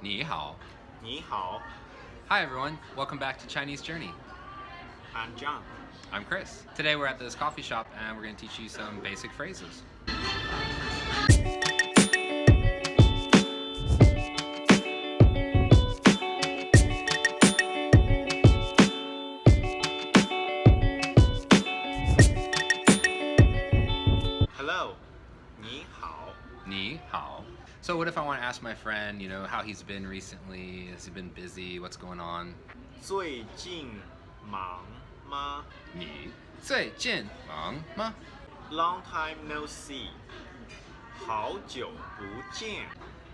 你好. 你好, Hi everyone, welcome back to Chinese Journey. I'm John. I'm Chris. Today we're at this coffee shop and we're going to teach you some basic phrases. Hello, 你好. 你好. So what if I want to ask my friend, how he's been recently? Has he been busy? What's going on? 最近忙吗? 你最近忙吗? Long time no see. 好久不见.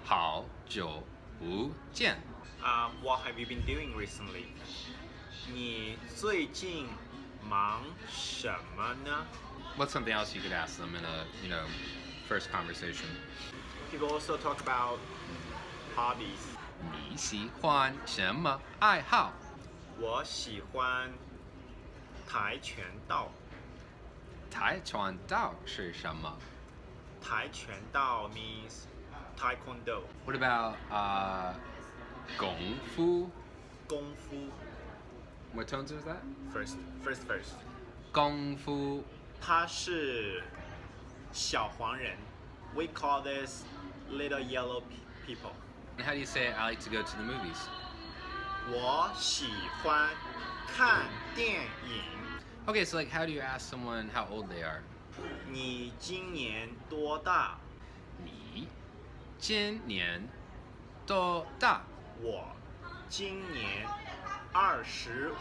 好久不见. What have you been doing recently? 你最近忙什么呢? What's something else you could ask them in a, first conversation? People also talk about hobbies. 你喜欢什么爱好? 我喜欢跆拳道. 跆拳道是什么? 跆拳道 means taekwondo. What about 功夫? 功夫 What tones is that? first. 功夫. 他是小黄人. We call this little yellow people. And how do you say I like to go to the movies? 我喜欢看电影. Okay, so how do you ask someone how old they are? 你今年多大? 你今年多大? 我今年25.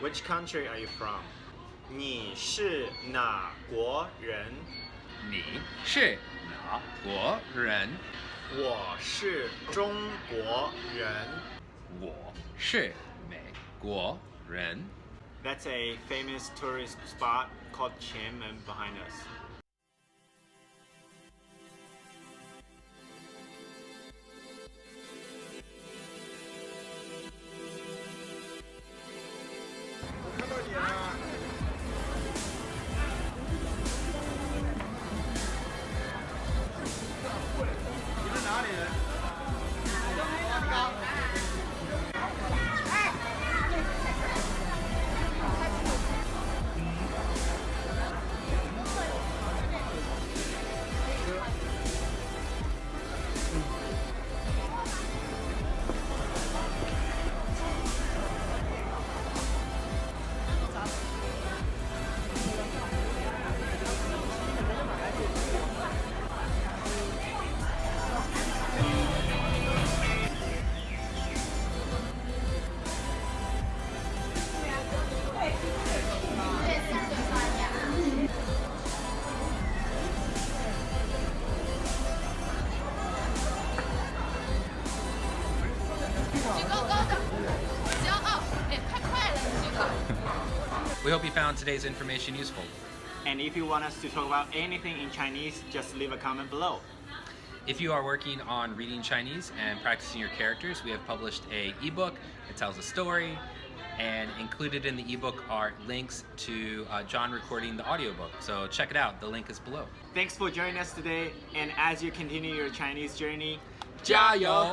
Which country are you from? 你是哪国人? 你是哪国人? 我是中国人. 我是美国人. That's a famous tourist spot called Qianmen behind us. We hope you found today's information useful. And if you want us to talk about anything in Chinese, just leave a comment below. If you are working on reading Chinese and practicing your characters, we have published an ebook that tells a story, and included in the ebook are links to John recording the audiobook. So check it out, the link is below. Thanks for joining us today, and as you continue your Chinese journey, 加油!